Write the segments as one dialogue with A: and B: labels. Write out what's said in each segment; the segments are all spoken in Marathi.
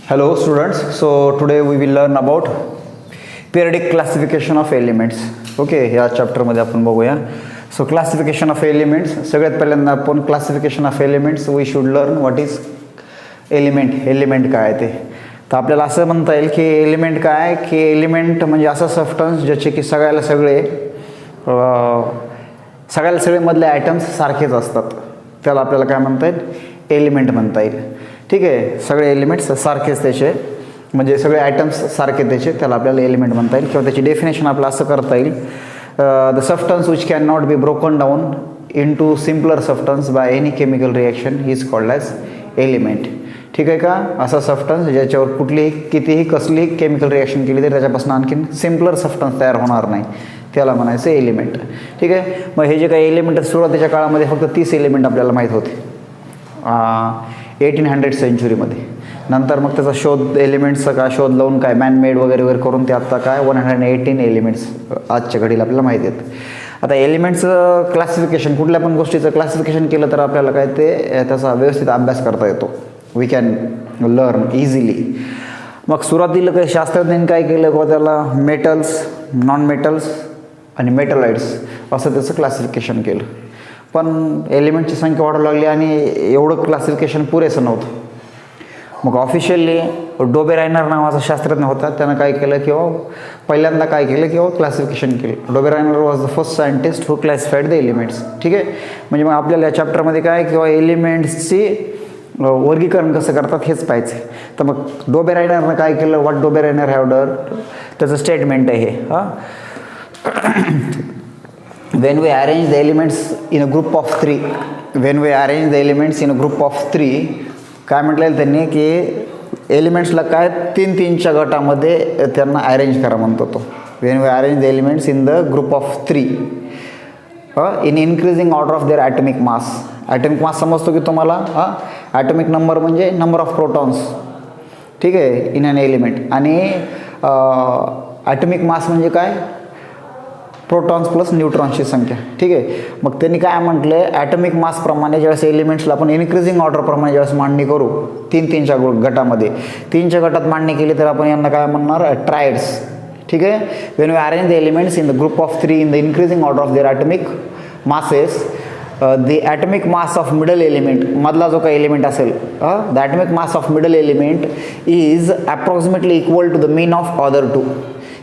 A: Hello students, so today we will learn about periodic classification of elements. Okay, या चॅप्टर मध्ये आपण बघूया. So classification of elements. सगळ्यात पहिल्यांदा आपण classification of elements we should learn what is element काय आहे ते. तर आपल्याला असं म्हणता येईल की एलिमेंट काय की एलिमेंट म्हणजे असं सबस्टन्स ज्याचे की सगळ्याला सगळे मधले आयटम्स सारखेच असतात, त्याला आपल्याला काय म्हणता येईल, एलिमेंट म्हणता येईल. ठीक आहे, सगळे एलिमेंट्स सारखेच त्याचे म्हणजे सगळे आयटम्स सारखे त्याचे, त्याला आपल्याला एलिमेंट म्हणता येईल. किंवा त्याची डेफिनेशन आपल्याला असं करता येईल, the substance which can not be broken down into simpler substance by any chemical reaction is called as element. ठीक आहे का, असा सबस्टन्स ज्याच्यावर कितीही कसलीही केमिकल रिॲक्शन केली तरी त्याच्यापासून आणखीन सिम्पलर सबस्टन्स तयार होणार नाही, त्याला म्हणायचं एलिमेंट. ठीक आहे, मग हे जे काही एलिमेंट सुरुवातीच्या काळामध्ये फक्त 30 एलिमेंट आपल्याला माहीत होते 1800 सेंचुरीमध्ये. नंतर मग त्याचा शोध, एलिमेंट्सचा काय शोध लावून काय मॅनमेड वगैरे करून ते आत्ता काय 118 एलिमेंट्स आजच्या घडीला आपल्याला माहिती आहेत. आता एलिमेंट्सचं क्लासिफिकेशन, कुठल्या पण गोष्टीचं क्लासिफिकेशन केलं तर आपल्याला काय ते त्याचा व्यवस्थित अभ्यास करता येतो. We can learn easily. मग सुरुवातीला काही शास्त्रज्ञांनी काय केलं किंवा त्याला मेटल्स, नॉन मेटल्स आणि मेटलाइट्स असं त्याचं क्लासिफिकेशन केलं. पण एलिमेंटची संख्या वाढू लागली आणि एवढं क्लासिफिकेशन पुरेसं नव्हतं. मग ऑफिशियली डोबेरायनर नावाचा शास्त्रज्ञ होता, त्यानं काय केलं किंवा पहिल्यांदा काय केलं किंवा क्लासिफिकेशन केलं. Dobereiner was the first scientist who classified the elements. ठीक आहे, म्हणजे मग आपल्याला या चॅप्टरमध्ये काय किंवा एलिमेंट्सची वर्गीकरण कसं करतात हेच पाहायचं. तर मग डोबेरायनरनं काय केलं, व्हॉट डोबेरायनर हॅव डन, त्याचं स्टेटमेंट आहे हे. when we arrange the elements in a group of three, काय म्हटलेलं त्यांनी की एलिमेंट्सला काय 3-3च्या गटामध्ये त्यांना अरेंज करा म्हणतो तो. when we arrange the elements in the group of 3 in increasing order of their atomic mass. Atomic mass समजतो की तुम्हाला, ॲटॉमिक नंबर म्हणजे नंबर ऑफ प्रोटॉन्स. ठीक आहे, इन अन एलिमेंट. आणि ॲटॉमिक मास म्हणजे काय, प्रोटॉन्स प्लस न्यूट्रॉन्सची संख्या. ठीक आहे, मग त्यांनी काय म्हटलं, ॲटॉमिक मासप्रमाणे ज्यावेळेस एलिमेंट्सला आपण इन्क्रीजिंग ऑर्डरप्रमाणे ज्यावेळेस मांडणी करू 3-3च्या गटामध्ये, 3च्या गटात मांडणी केली तर आपण यांना काय म्हणणार, ट्रायड्स. ठीक आहे, when we arrange the elements in the group of 3 in the increasing order of their atomic masses, the atomic mass of middle element, मधला जो काही एलिमेंट असेल, the atomic mass of middle element is approximately equal to the mean of other two.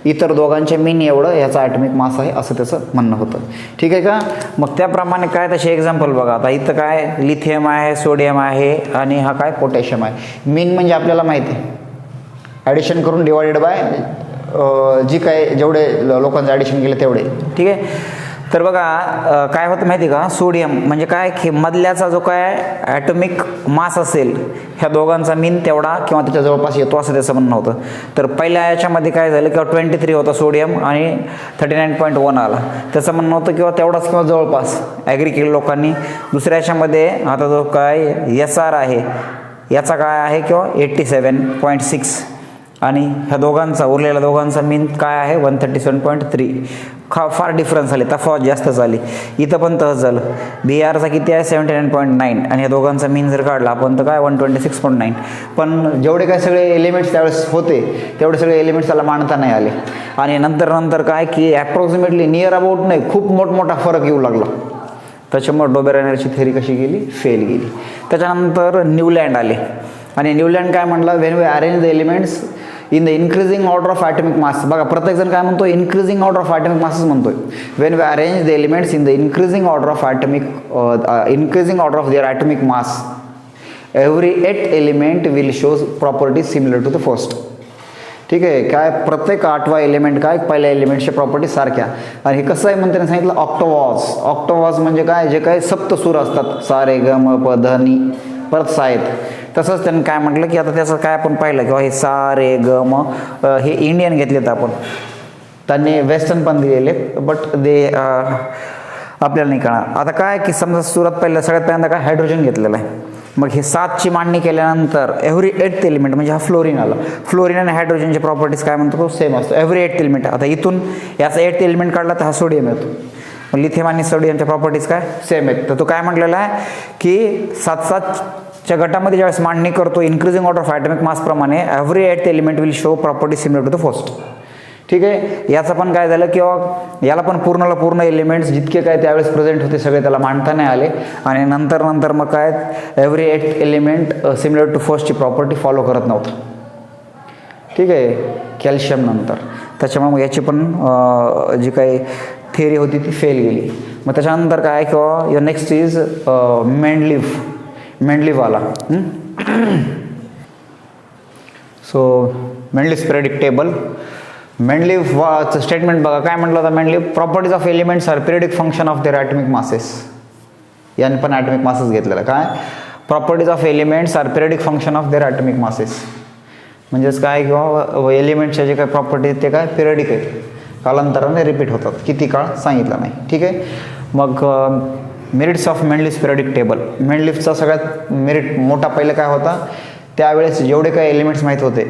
A: इतर दोघांचे मीन एवढं याचा ॲटॉमिक मास आहे असं त्याचं म्हणणं होतं. ठीक आहे का, मग त्याप्रमाणे काय तसे एक्झाम्पल बघा. आता इथं काय लिथियम आहे, सोडियम आहे आणि हा काय पोटॅशियम आहे. मीन म्हणजे आपल्याला माहिती आहे, ॲडिशन करून डिवायडेड बाय जी काय जेवढे लोकांचं ॲडिशन केलं तेवढे. ठीक आहे, तर बघा काय होतं माहिती का, सोडियम म्हणजे काय की मधल्याचा जो काय ॲटॉमिक मास असेल ह्या दोघांचा मीन तेवढा किंवा त्याच्या जवळपास येतो असं त्याचं म्हणणं होतं. तर पहिल्या याच्यामध्ये काय झालं किंवा 23 होता सोडियम आणि 39.1 आला, त्याचं म्हणणं होतं किंवा तेवढाच किंवा जवळपास ॲग्री केलं लोकांनी. दुसऱ्या याच्यामध्ये आता जो काय SR आहे याचा काय आहे किंवा 87.6 आणि ह्या दोघांचा उरलेल्या दोघांचा मीन काय आहे 137.3. फार डिफरन्स आले, तफावत जास्त झाली. इथं पण तसंच झालं. BRचा किती आहे 79.9 आणि ह्या दोघांचा मीन जर काढला आपण तर काय 126.9. पण जेवढे काय सगळे एलिमेंट्स त्यावेळेस होते तेवढे सगळे एलिमेंट्स त्याला मांडता नाही आले. आणि नंतर काय की ॲप्रॉक्सिमेटली नियर अबाउट नाही, खूप मोठमोठा फरक येऊ लागला. त्याच्यामुळे डोबेरायनरची थेअरी कशी गेली, फेल गेली. त्याच्यानंतर न्यूलँड आले आणि न्यूलँड काय म्हटलं, when we arrange the elements in the increasing order of atomic mass. बघा प्रत्येकजण काय म्हणतो, इन्क्रीजिंग ऑर्डर ऑफ ॲटॉमिक मासच म्हणतोय. When we arrange the elements in the increasing order of their atomic mass, every 8 element will shows properties similar to the first. ठीक आहे, काय प्रत्येक 8वा एलिमेंट काय पहिल्या एलिमेंटच्या प्रॉपर्टी सारख्या. आणि हे कसं आहे म्हणून त्यांनी सांगितलं, ऑक्टोवॉज म्हणजे काय, जे काय सप्तसूर असतात, सा रे ग म प ध नि परत सा आहेत. तसंच त्यांनी काय म्हटलं की आता त्याचं काय आपण पाहिलं किंवा हे सा रे ग म हे इंडियन घेतलेत आपण, त्यांनी वेस्टर्न पण दिलेले, बट दे आपल्याला नाही कळणार. आता काय की समजा सगळ्यात पहिल्यांदा काय हायड्रोजन घेतलेलं आहे. मग हे 7ची मांडणी केल्यानंतर एव्हरी 8th एलिमेंट म्हणजे हा फ्लोरीन आला. फ्लोरीन आणि हायड्रोजनचे प्रॉपर्टीज काय म्हणतो तो सेम असतो एव्हरी 8th एलिमेंट. आता इथून याचा 8th एलिमेंट काढला तर हा सोडियम येतो. लिथियम आणि सोडियमच्या प्रॉपर्टीज काय सेम आहेत. तर तो काय म्हटलेला आहे की 7-7 च्या गटामध्ये ज्यावेळेस मांडणी करतो increasing order of atomic mass प्रमाणे every 8th element will show property similar to the first. ठीक आहे, याचं पण काय झालं किंवा याला पण पूर्णला पूर्ण एलिमेंट्स जितके काय त्यावेळेस प्रेझेंट होते सगळे त्याला मांडता नाही आले आणि नंतर मग काय every 8th element similar to फर्स्टची प्रॉपर्टी फॉलो करत नव्हतं. ठीक आहे, कॅल्शियम नंतर त्याच्यामुळे मग याची पण जी काही थिअरी होती ती फेल गेली. मग त्याच्यानंतर काय किंवा युअर नेक्स्ट इज मेंडलीव्ह आला. So Mendeleev periodic table. मेंडलीव्हचं स्टेटमेंट बघा काय म्हटलं होतं. Mendeleev properties of elements are periodic function of their atomic masses. याने पण ॲटॉमिक मासेस घेतलेलं काय properties of elements are periodic function of their atomic masses. म्हणजेच काय किंवा एलिमेंट्सच्या जे काही प्रॉपर्टी आहेत ते काय पिरियडिक आहेत, कालांतराने रिपीट होतात. किती काळ सांगितलं नाही. ठीक आहे, मग merits of Mendeleev periodic table. मेंडलीव्हचा सगळ्यात मेरिट मोठा पहिलं काय होता, त्यावेळेस जेवढे काही एलिमेंट्स माहीत होते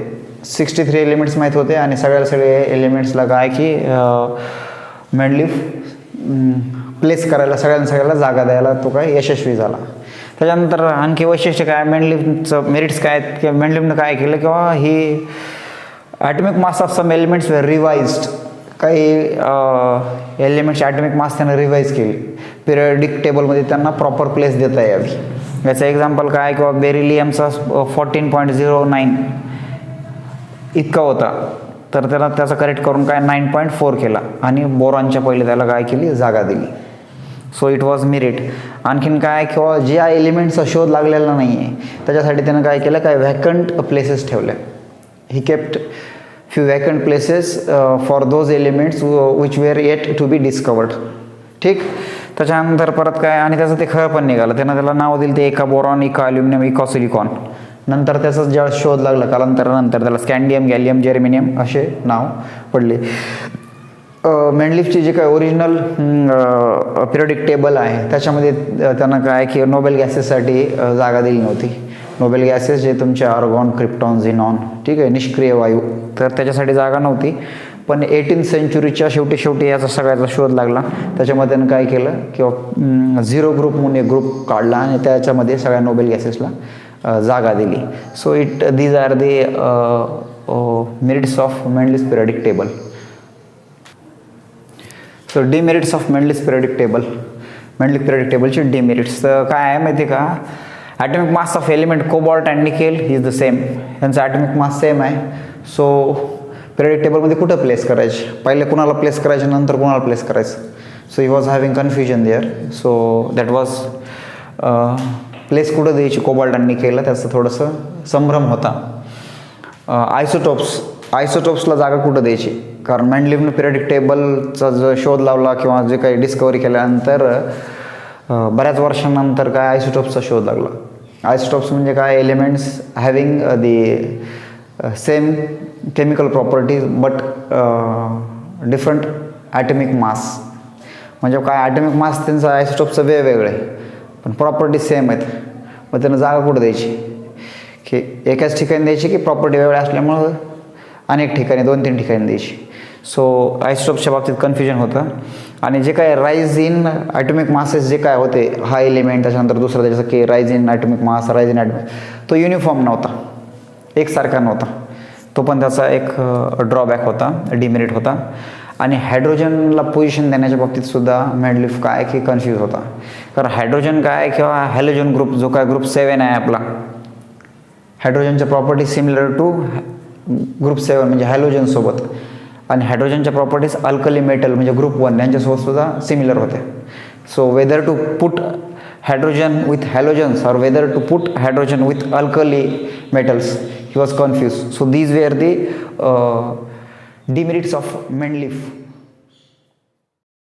A: 63 एलिमेंट्स माहीत होते आणि सगळे एलिमेंट्सला काय की मेंडलीव्ह प्लेस करायला सगळ्याला जागा द्यायला तो काय यशस्वी झाला. त्याच्यानंतर आणखी वैशिष्ट्य काय मेंडलीव्हचं मेरिट्स काय आहेत किंवा मेंडलीव्हनं काय केलं किंवा ही atomic mass of some elements वर रिवाइज्ड. काही एलिमेंट्स ॲटॉमिक मास त्यांना रिवाईज केली, पिरियडिक टेबलमध्ये त्यांना प्रॉपर प्लेस देता यावी. याचं एक्झाम्पल काय किंवा बेरिलियमचा 14.09 इतका होता तर त्याला त्याचा करेक्ट करून काय 9.4 केला आणि बोरॉनच्या पहिले त्याला काय केली जागा दिली. So it was merit. आणखीन काय किंवा ज्या एलिमेंटचा शोध लागलेला नाही आहे त्याच्यासाठी त्यानं काय केलं काय व्हॅकंट प्लेसेस ठेवल्या. He kept few vacant places for those elements which were yet to be discovered. ठीक, त्याच्यानंतर परत काय आणि त्याचं ते खरं पण निघालं. त्याला नाव दिलं ते एका बोरॉन, एका अल्युमिनियम, एका सिलिकॉन. नंतर त्याचा ज्या शोध लागला कालांतरानंतर त्याला स्कँडियम, गॅलियम, जेर्मेनियम असे नाव पडले. मेंडलीव्हची जे काय ओरिजिनल पिरियडिक टेबल आहे त्याच्यामध्ये त्यांना काय की नोबेल गॅसेससाठी जागा दिली नव्हती. नोबेल गॅसेस जे तुमचे आर्गॉन, क्रिप्टॉन, झिनॉन, ठीक आहे, निष्क्रिय वायू, तर त्याच्यासाठी जागा नव्हती. पण 18th सेंचुरीच्या शेवटी याचा सगळ्याचा शोध लागला. त्याच्यामध्ये त्यानं काय केलं किंवा 0 ग्रुप म्हणून एक ग्रुप काढला आणि त्याच्यामध्ये सगळ्या नोबेल गॅसेसला जागा दिली. So these are the merits of Mendeleev periodic table. So demerits of Mendeleev periodic table. Mendeleev periodic टेबलचे डिमेरिट्स काय आहे माहिती का. Atomic mass of element cobalt and nickel is the same. यांचा ॲटॉमिक मास सेम आहे. सो पिरियडिक टेबलमध्ये कुठं प्लेस करायचे, पहिले कुणाला प्लेस करायचे नंतर कुणाला प्लेस करायचं. So he was having confusion there. So that was place कुठं द्यायची कोबाल्ट अँड निकेलला त्याचं थोडंसं संभ्रम होता. आयसोटोप्सला जागा कुठं द्यायची, कारण मेंडलीव्हनं पिरियडिक टेबलचा जो शोध लावला किंवा जे काही डिस्कवरी केल्यानंतर बऱ्याच वर्षांनंतर काय आयसोटोप्सचा शोध लागला. आयसोटोप्स म्हणजे काय elements having the same chemical properties but different atomic mass. म्हणजे काय ॲटॉमिक मास त्यांचं आयसोटोप्सचं वेगवेगळं आहे पण प्रॉपर्टी सेम आहेत. मग त्यांना जागा कुठं द्यायची की एकाच ठिकाणी द्यायची की प्रॉपर्टी वेगळ्या असल्यामुळं अनेक ठिकाणी 2-3 ठिकाणी द्यायची. सो आयसोटोप्सच्या बाबतीत कन्फ्युजन होतं. आणि जे काय राईज इन ॲटॉमिक मासेस जे काय होते हा एलिमेंट त्याच्यानंतर दुसरं त्याच्याचं की rise in atomic mass, rise in atomic, तो युनिफॉर्म नव्हता, एकसारखा नव्हता. तो पण त्याचा एक ड्रॉबॅक होता, डिमेरिट होता. आणि हायड्रोजनला पोझिशन देण्याच्या बाबतीत सुद्धा मेंडलीव्ह काय की कन्फ्यूज होता. कारण हायड्रोजन काय किंवा हॅलोजन ग्रुप जो काय ग्रुप 7 आहे आपला, हायड्रोजनच्या प्रॉपर्टी सिमिलर टू ग्रुप 7 म्हणजे हॅलोजनसोबत. आणि हायड्रोजनच्या प्रॉपर्टीज अल्कली मेटल म्हणजे ग्रुप 1 यांच्यासोबत सुद्धा सिमिलर होते. So whether to put hydrogen with halogens और whether to put hydrogen with alkali metals he was confused. So these were the demerits of Mendeleev.